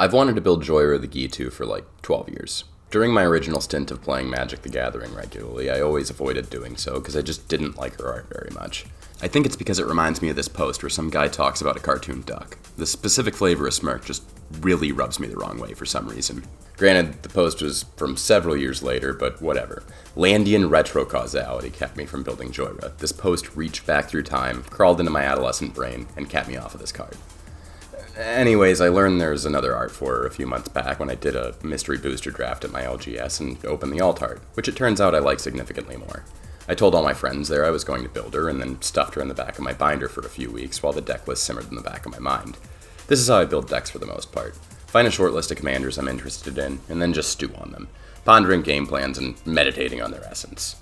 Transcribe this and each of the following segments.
I've wanted to build jhoira the Gitu for like 12 years. During my original stint of playing Magic the Gathering regularly, I always avoided doing so because I just didn't like her art very much. I think it's because it reminds me of this post where some guy talks about a cartoon duck. The specific flavor of smirk just really rubs me the wrong way for some reason. Granted, the post was from several years later, but whatever. Landian retrocausality kept me from building jhoira. This post reached back through time, crawled into my adolescent brain, and kept me off of this card. Anyways, I learned there's another art for her a few months back when I did a mystery booster draft at my LGS and opened the alt art, which it turns out I like significantly more. I told all my friends there I was going to build her, and then stuffed her in the back of my binder for a few weeks while the deck list simmered in the back of my mind. This is how I build decks for the most part. Find a short list of commanders I'm interested in, and then just stew on them, pondering game plans and meditating on their essence.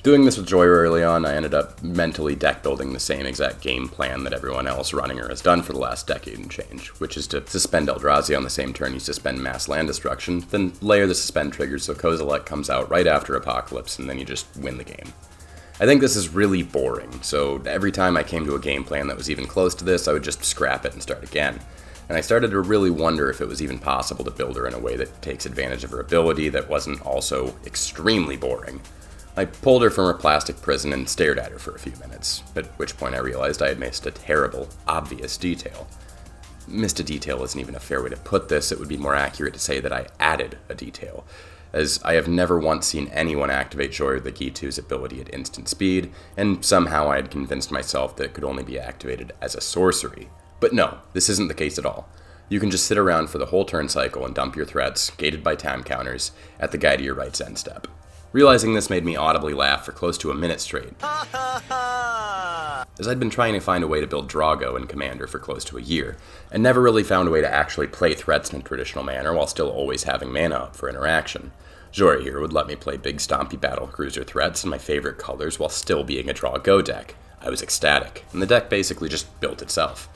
Doing this with jhoira early on, I ended up mentally deck building the same exact game plan that everyone else running her has done for the last decade and change, which is to suspend Eldrazi on the same turn you suspend mass land destruction, then layer the suspend triggers so Kozilek comes out right after Apocalypse, and then you just win the game. I think this is really boring, so every time I came to a game plan that was even close to this, I would just scrap it and start again. And I started to really wonder if it was even possible to build her in a way that takes advantage of her ability that wasn't also extremely boring. I pulled her from her plastic prison and stared at her for a few minutes, at which point I realized I had missed a terrible, obvious detail. Missed a detail isn't even a fair way to put this. It would be more accurate to say that I added a detail, as I have never once seen anyone activate jhoira the Gitu's ability at instant speed, and somehow I had convinced myself that it could only be activated as a sorcery. But no, this isn't the case at all. You can just sit around for the whole turn cycle and dump your threats, gated by time counters, at the guy to your right's end step. Realizing this made me audibly laugh for close to a minute straight, as I'd been trying to find a way to build Drago and Commander for close to a year, and never really found a way to actually play threats in a traditional manner while still always having mana up for interaction. jhoira here would let me play big stompy battlecruiser threats in my favorite colors while still being a draw-go deck. I was ecstatic, and the deck basically just built itself.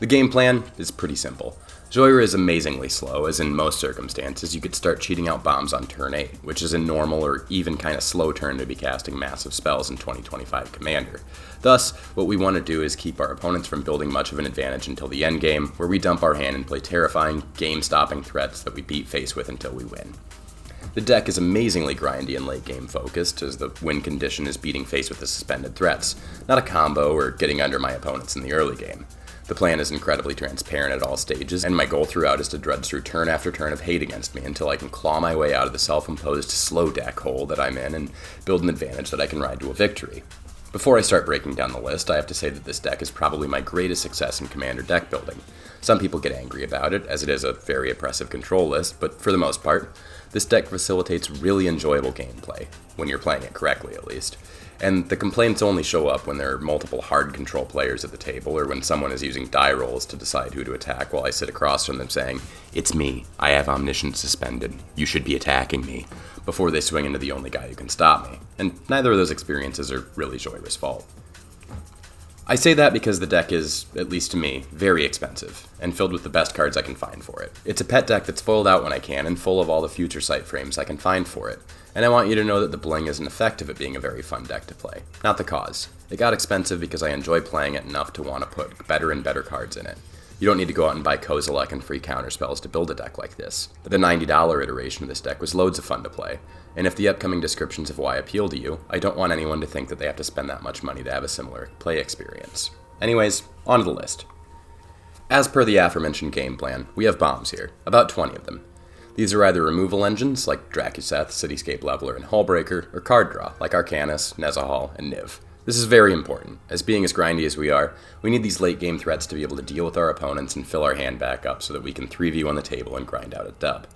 The game plan is pretty simple. jhoira is amazingly slow, as in most circumstances you could start cheating out bombs on turn 8, which is a normal or even kind of slow turn to be casting massive spells in 2025 Commander. Thus, what we want to do is keep our opponents from building much of an advantage until the endgame, where we dump our hand and play terrifying, game-stopping threats that we beat face with until we win. The deck is amazingly grindy and late-game focused, as the win condition is beating face with the suspended threats, not a combo or getting under my opponents in the early game. The plan is incredibly transparent at all stages, and my goal throughout is to dredge through turn after turn of hate against me until I can claw my way out of the self-imposed slow deck hole that I'm in and build an advantage that I can ride to a victory. Before I start breaking down the list, I have to say that this deck is probably my greatest success in Commander deck building. Some people get angry about it, as it is a very oppressive control list, but for the most part, this deck facilitates really enjoyable gameplay, when you're playing it correctly at least. And the complaints only show up when there are multiple hard control players at the table, or when someone is using die rolls to decide who to attack while I sit across from them saying, "It's me, I have Omniscience suspended, you should be attacking me," before they swing into the only guy who can stop me. And neither of those experiences are really jhoira's fault. I say that because the deck is, at least to me, very expensive, and filled with the best cards I can find for it. It's a pet deck that's foiled out when I can, and full of all the future sight frames I can find for it. And I want you to know that the bling isn't effective at being a very fun deck to play. Not the cause. It got expensive because I enjoy playing it enough to want to put better and better cards in it. You don't need to go out and buy Kozilek and free counterspells to build a deck like this. The $90 iteration of this deck was loads of fun to play, and if the upcoming descriptions of why appeal to you, I don't want anyone to think that they have to spend that much money to have a similar play experience. Anyways, on to the list. As per the aforementioned game plan, we have bombs here, about 20 of them. These are either removal engines, like Dracuseth, Cityscape Leveler, and Hullbreaker, or card draw, like Arcanus, Nezahal, and Niv. This is very important, as being as grindy as we are, we need these late-game threats to be able to deal with our opponents and fill our hand back up so that we can 3v on the table and grind out a dub.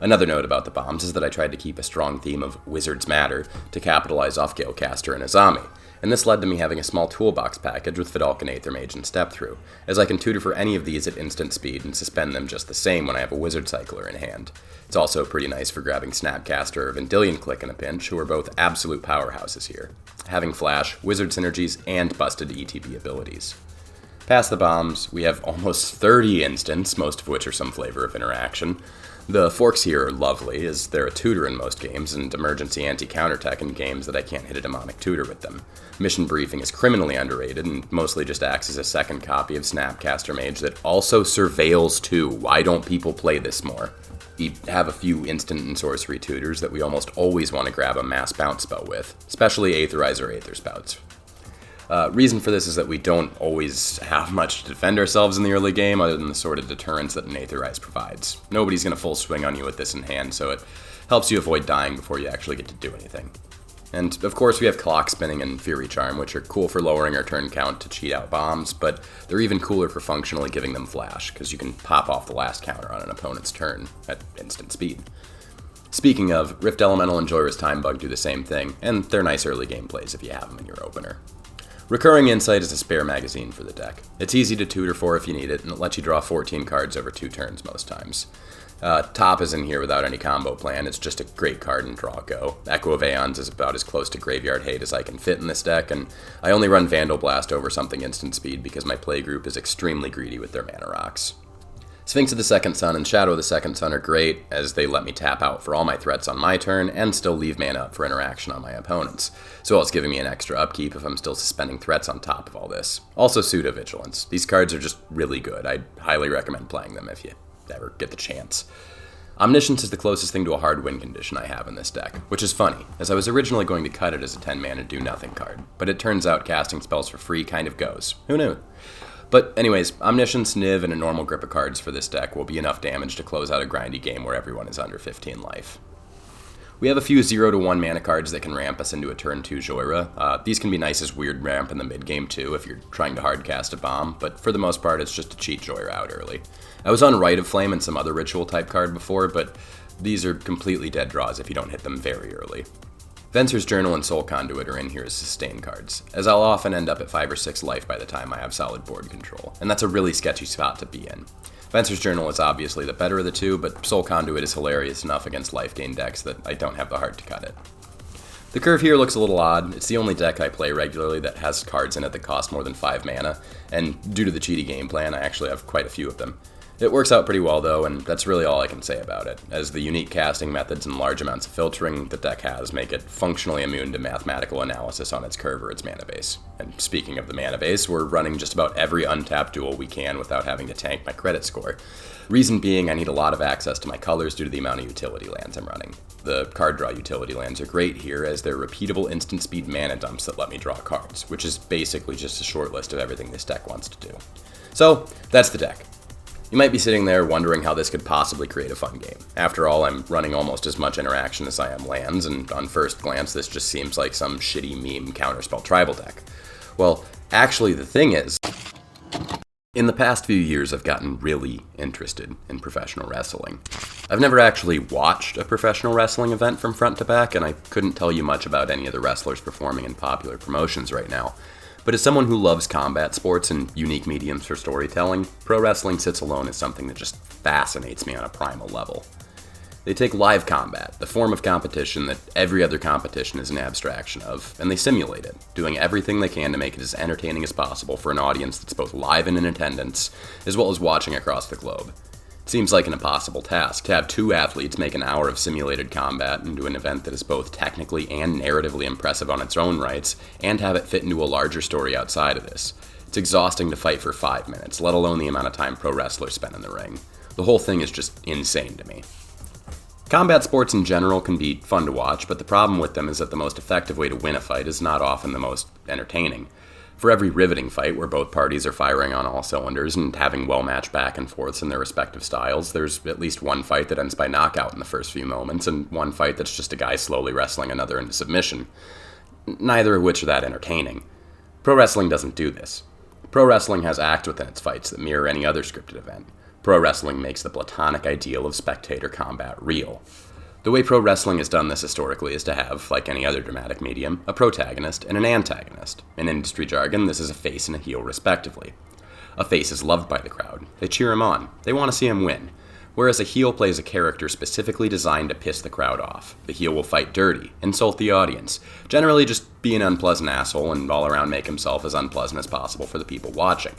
Another note about the bombs is that I tried to keep a strong theme of Wizards Matter to capitalize off Galecaster and Azami, and this led to me having a small toolbox package with Fidalcan Aether Mage and Step Through, as I can tutor for any of these at instant speed and suspend them just the same when I have a Wizard Cycler in hand. It's also pretty nice for grabbing Snapcaster or Vendilion Click in a pinch, who are both absolute powerhouses here, having Flash, Wizard Synergies, and busted ETB abilities. Past the bombs, we have almost 30 instants, most of which are some flavor of interaction. The forks here are lovely, as they're a tutor in most games, and emergency anti-counterattack in games that I can't hit a demonic tutor with them. Mission briefing is criminally underrated, and mostly just acts as a second copy of Snapcaster Mage that also surveils too. Why don't people play this more? We have a few instant and sorcery tutors that we almost always want to grab a mass bounce spell with, especially Aetherize or Aether Spouts. Reason for this is that we don't always have much to defend ourselves in the early game other than the sort of deterrence that an Aetherize provides. Nobody's going to full swing on you with this in hand, so it helps you avoid dying before you actually get to do anything. And of course we have Clock Spinning and Fury Charm, which are cool for lowering our turn count to cheat out bombs, but they're even cooler for functionally giving them flash, because you can pop off the last counter on an opponent's turn at instant speed. Speaking of, Rift Elemental and jhoira's Time Bug do the same thing, and they're nice early game plays if you have them in your opener. Recurring Insight is a spare magazine for the deck. It's easy to tutor for if you need it, and it lets you draw 14 cards over 2 turns most times. Top is in here without any combo plan. It's just a great card and draw go. Echo of Aeons is about as close to Graveyard Hate as I can fit in this deck, and I only run Vandal Blast over something instant speed because my playgroup is extremely greedy with their mana rocks. Sphinx of the Second Sun and Shadow of the Second Sun are great, as they let me tap out for all my threats on my turn and still leave mana up for interaction on my opponents, so it's giving me an extra upkeep if I'm still suspending threats on top of all this. Also Pseudo-Vigilance. These cards are just really good. I'd highly recommend playing them if you ever get the chance. Omniscience is the closest thing to a hard win condition I have in this deck, which is funny, as I was originally going to cut it as a 10-mana do-nothing card, but it turns out casting spells for free kind of goes. Who knew? But anyways, Omniscience, Niv, and a normal grip of cards for this deck will be enough damage to close out a grindy game where everyone is under 15 life. We have a few 0 to 1 mana cards that can ramp us into a turn 2 jhoira. These can be nice as weird ramp in the mid game too if you're trying to hardcast a bomb, but for the most part it's just to cheat jhoira out early. I was on Rite of Flame and some other ritual type card before, but these are completely dead draws if you don't hit them very early. Venser's Journal and Soul Conduit are in here as sustain cards, as I'll often end up at 5 or 6 life by the time I have solid board control, and that's a really sketchy spot to be in. Venser's Journal is obviously the better of the two, but Soul Conduit is hilarious enough against life gain decks that I don't have the heart to cut it. The curve here looks a little odd. It's the only deck I play regularly that has cards in it that cost more than 5 mana, and due to the cheaty game plan, I actually have quite a few of them. It works out pretty well though, and that's really all I can say about it, as the unique casting methods and large amounts of filtering the deck has make it functionally immune to mathematical analysis on its curve or its mana base. And speaking of the mana base, we're running just about every untapped duel we can without having to tank my credit score. Reason being, I need a lot of access to my colors due to the amount of utility lands I'm running. The card draw utility lands are great here, as they're repeatable instant speed mana dumps that let me draw cards, which is basically just a short list of everything this deck wants to do. So, that's the deck. You might be sitting there wondering how this could possibly create a fun game. After all, I'm running almost as much interaction as I am lands, and on first glance this just seems like some shitty meme counterspell tribal deck. Well, actually the thing is, in the past few years I've gotten really interested in professional wrestling. I've never actually watched a professional wrestling event from front to back, and I couldn't tell you much about any of the wrestlers performing in popular promotions right now. But as someone who loves combat sports and unique mediums for storytelling, pro wrestling sits alone as something that just fascinates me on a primal level. They take live combat, the form of competition that every other competition is an abstraction of, and they simulate it, doing everything they can to make it as entertaining as possible for an audience that's both live and in attendance, as well as watching across the globe. It seems like an impossible task to have 2 athletes make an hour of simulated combat into an event that is both technically and narratively impressive on its own rights, and have it fit into a larger story outside of this. It's exhausting to fight for 5 minutes, let alone the amount of time pro wrestlers spend in the ring. The whole thing is just insane to me. Combat sports in general can be fun to watch, but the problem with them is that the most effective way to win a fight is not often the most entertaining. For every riveting fight where both parties are firing on all cylinders and having well-matched back and forths in their respective styles, there's at least one fight that ends by knockout in the first few moments, and one fight that's just a guy slowly wrestling another into submission. Neither of which are that entertaining. Pro wrestling doesn't do this. Pro wrestling has acts within its fights that mirror any other scripted event. Pro wrestling makes the platonic ideal of spectator combat real. The way pro wrestling has done this historically is to have, like any other dramatic medium, a protagonist and an antagonist. In industry jargon, this is a face and a heel respectively. A face is loved by the crowd. They cheer him on. They want to see him win. Whereas a heel plays a character specifically designed to piss the crowd off. The heel will fight dirty, insult the audience, generally just be an unpleasant asshole and all around make himself as unpleasant as possible for the people watching.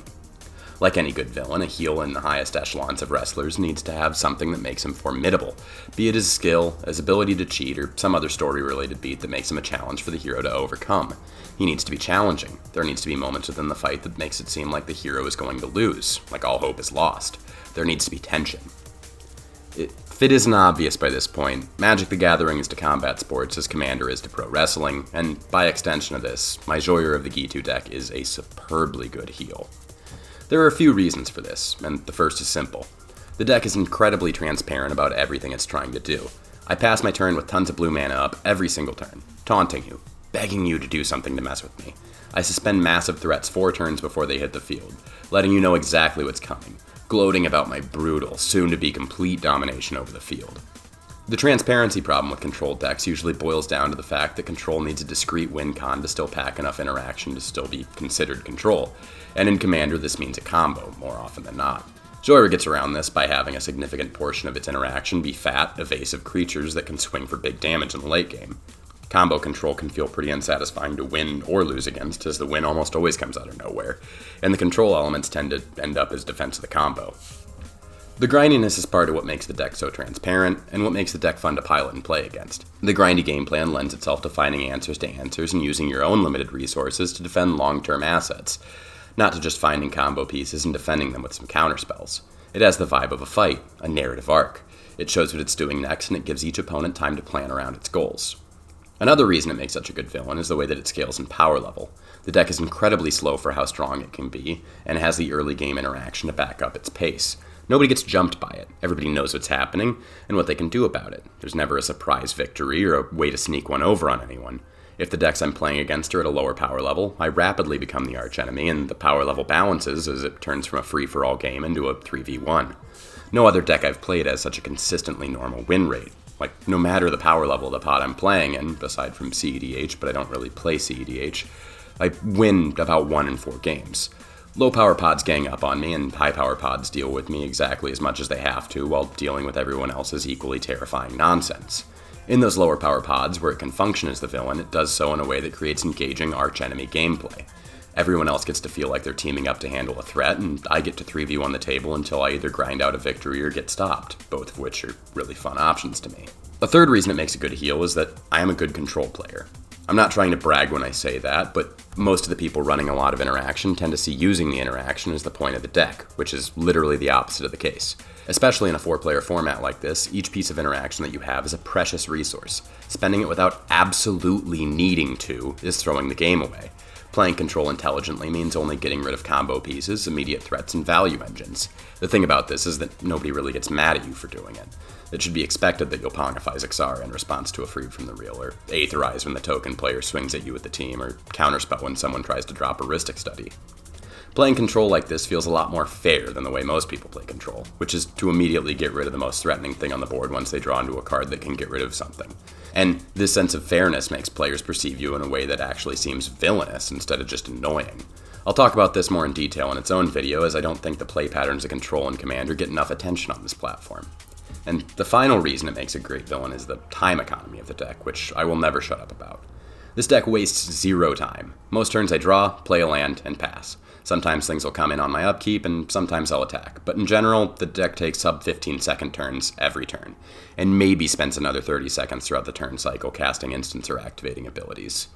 Like any good villain, a heel in the highest echelons of wrestlers needs to have something that makes him formidable, be it his skill, his ability to cheat, or some other story-related beat that makes him a challenge for the hero to overcome. He needs to be challenging. There needs to be moments within the fight that makes it seem like the hero is going to lose, like all hope is lost. There needs to be tension. If it isn't obvious by this point, Magic the Gathering is to combat sports as Commander is to pro wrestling, and by extension of this, my jhoira of the Gitu deck is a superbly good heel. There are a few reasons for this, and the first is simple. The deck is incredibly transparent about everything it's trying to do. I pass my turn with tons of blue mana up every single turn, taunting you, begging you to do something to mess with me. I suspend massive threats 4 turns before they hit the field, letting you know exactly what's coming, gloating about my brutal, soon-to-be complete domination over the field. The transparency problem with control decks usually boils down to the fact that control needs a discrete win con to still pack enough interaction to still be considered control, and in Commander this means a combo, more often than not. jhoira gets around this by having a significant portion of its interaction be fat, evasive creatures that can swing for big damage in the late game. Combo control can feel pretty unsatisfying to win or lose against, as the win almost always comes out of nowhere, and the control elements tend to end up as defense of the combo. The grindiness is part of what makes the deck so transparent, and what makes the deck fun to pilot and play against. The grindy game plan lends itself to finding answers to answers and using your own limited resources to defend long-term assets, not to just finding combo pieces and defending them with some counterspells. It has the vibe of a fight, a narrative arc. It shows what it's doing next, and it gives each opponent time to plan around its goals. Another reason it makes such a good villain is the way that it scales in power level. The deck is incredibly slow for how strong it can be, and has the early game interaction to back up its pace. Nobody gets jumped by it. Everybody knows what's happening and what they can do about it. There's never a surprise victory or a way to sneak one over on anyone. If the decks I'm playing against are at a lower power level, I rapidly become the archenemy, and the power level balances as it turns from a free-for-all game into a 3v1. No other deck I've played has such a consistently normal win rate. Like, no matter the power level of the pod I'm playing in, aside from CEDH, but I don't really play CEDH, I win about 1 in 4 games. Low power pods gang up on me, and high power pods deal with me exactly as much as they have to, while dealing with everyone else's equally terrifying nonsense. In those lower power pods, where it can function as the villain, it does so in a way that creates engaging archenemy gameplay. Everyone else gets to feel like they're teaming up to handle a threat, and I get to 3v1 the table until I either grind out a victory or get stopped, both of which are really fun options to me. A third reason it makes a good heel is that I am a good control player. I'm not trying to brag when I say that, but most of the people running a lot of interaction tend to see using the interaction as the point of the deck, which is literally the opposite of the case. Especially in a 4-player format like this, each piece of interaction that you have is a precious resource. Spending it without absolutely needing to is throwing the game away. Playing control intelligently means only getting rid of combo pieces, immediate threats, and value engines. The thing about this is that nobody really gets mad at you for doing it. It should be expected that you'll Pongify Xara in response to a Freed from the Real, or Aetherize when the token player swings at you with the team, or Counterspell when someone tries to drop a Rhystic Study. Playing control like this feels a lot more fair than the way most people play control, which is to immediately get rid of the most threatening thing on the board once they draw into a card that can get rid of something. And this sense of fairness makes players perceive you in a way that actually seems villainous instead of just annoying. I'll talk about this more in detail in its own video, as I don't think the play patterns of Control and Commander get enough attention on this platform. And the final reason it makes a great villain is the time economy of the deck, which I will never shut up about. This deck wastes 0 time. Most turns I draw, play a land, and pass. Sometimes things will come in on my upkeep, and sometimes I'll attack. But in general, the deck takes sub 15-second turns every turn, and maybe spends another 30 seconds throughout the turn cycle casting instants or activating abilities.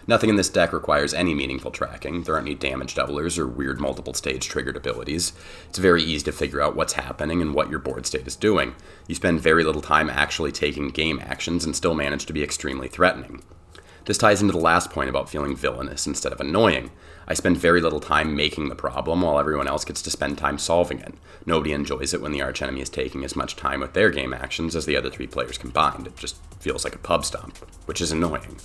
Nothing in this deck requires any meaningful tracking. There aren't any damage doublers or weird multiple stage triggered abilities. It's very easy to figure out what's happening and what your board state is doing. You spend very little time actually taking game actions and still manage to be extremely threatening. This ties into the last point about feeling villainous instead of annoying. I spend very little time making the problem while everyone else gets to spend time solving it. Nobody enjoys it when the archenemy is taking as much time with their game actions as the other 3 players combined. It just feels like a pub stomp, which is annoying.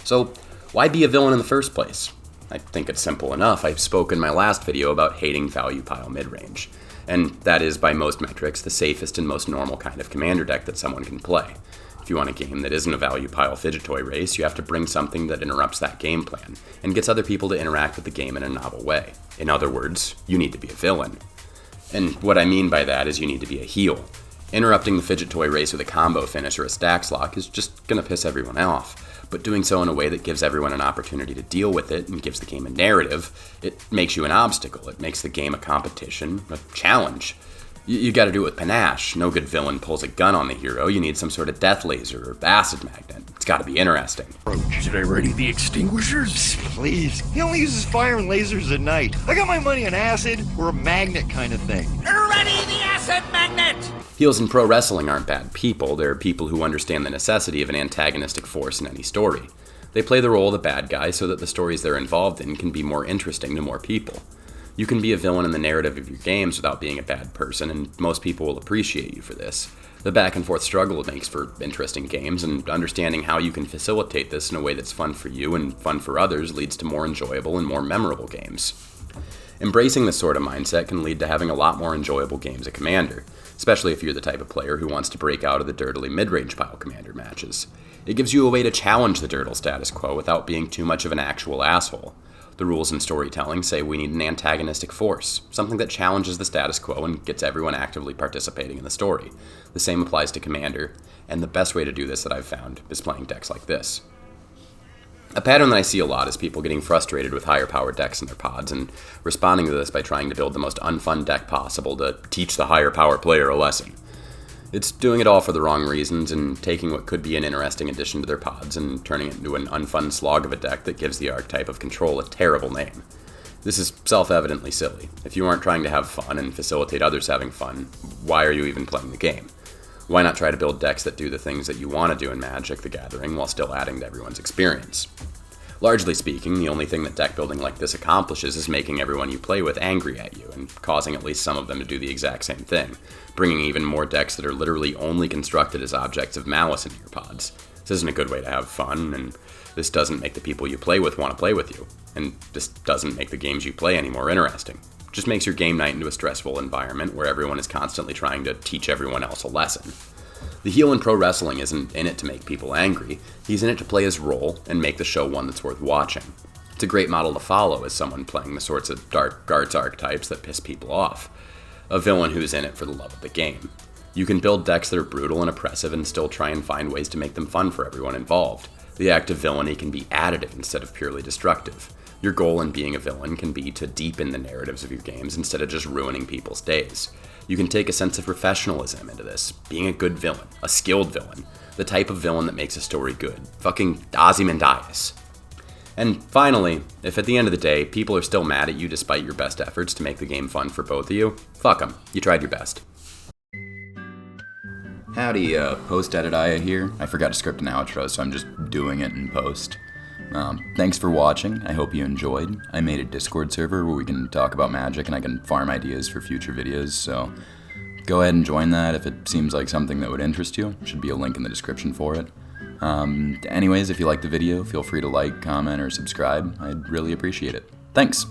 So, why be a villain in the first place? I think it's simple enough. I spoke in my last video about hating value pile midrange, and that is, by most metrics, the safest and most normal kind of commander deck that someone can play. If you want a game that isn't a value pile fidget toy race, you have to bring something that interrupts that game plan, and gets other people to interact with the game in a novel way. In other words, you need to be a villain. And what I mean by that is you need to be a heel. Interrupting the fidget toy race with a combo finish or a stacks lock is just gonna piss everyone off, but doing so in a way that gives everyone an opportunity to deal with it and gives the game a narrative, it makes you an obstacle. It makes the game a competition, a challenge. You gotta do it with panache. No good villain pulls a gun on the hero. You need some sort of death laser or acid magnet. It's gotta be interesting. Should I ready the extinguishers? Please. He only uses fire and lasers at night. I got my money on acid or a magnet kind of thing. Ready the acid magnet! Heels in pro wrestling aren't bad people. They're people who understand the necessity of an antagonistic force in any story. They play the role of the bad guy so that the stories they're involved in can be more interesting to more people. You can be a villain in the narrative of your games without being a bad person, and most people will appreciate you for this. The back and forth struggle it makes for interesting games, and understanding how you can facilitate this in a way that's fun for you and fun for others leads to more enjoyable and more memorable games. Embracing this sort of mindset can lead to having a lot more enjoyable games at Commander, especially if you're the type of player who wants to break out of the dirtily mid-range pile Commander matches. It gives you a way to challenge the dirtle status quo without being too much of an actual asshole. The rules in storytelling say we need an antagonistic force, something that challenges the status quo and gets everyone actively participating in the story. The same applies to Commander, and the best way to do this that I've found is playing decks like this. A pattern that I see a lot is people getting frustrated with higher powered decks in their pods and responding to this by trying to build the most unfun deck possible to teach the higher power player a lesson. It's doing it all for the wrong reasons and taking what could be an interesting addition to their pods and turning it into an unfun slog of a deck that gives the archetype of control a terrible name. This is self-evidently silly. If you aren't trying to have fun and facilitate others having fun, why are you even playing the game? Why not try to build decks that do the things that you want to do in Magic the Gathering while still adding to everyone's experience? Largely speaking, the only thing that deck building like this accomplishes is making everyone you play with angry at you and causing at least some of them to do the exact same thing, bringing even more decks that are literally only constructed as objects of malice into your pods. This isn't a good way to have fun, and this doesn't make the people you play with want to play with you, and this doesn't make the games you play any more interesting. It just makes your game night into a stressful environment where everyone is constantly trying to teach everyone else a lesson. The heel in pro wrestling isn't in it to make people angry, he's in it to play his role and make the show one that's worth watching. It's a great model to follow as someone playing the sorts of dark guards archetypes that piss people off. A villain who's in it for the love of the game. You can build decks that are brutal and oppressive and still try and find ways to make them fun for everyone involved. The act of villainy can be additive instead of purely destructive. Your goal in being a villain can be to deepen the narratives of your games instead of just ruining people's days. You can take a sense of professionalism into this, being a good villain, a skilled villain, the type of villain that makes a story good. Fucking Ozymandias. And finally, if at the end of the day, people are still mad at you despite your best efforts to make the game fun for both of you, fuck them. You tried your best. Howdy, post-edit here. I forgot to script an outro, so I'm just doing it in post. Thanks for watching. I hope you enjoyed. I made a Discord server where we can talk about Magic and I can farm ideas for future videos, so go ahead and join that if it seems like something that would interest you. Should be a link in the description for it. Anyways, if you liked the video, feel free to like, comment, or subscribe. I'd really appreciate it. Thanks!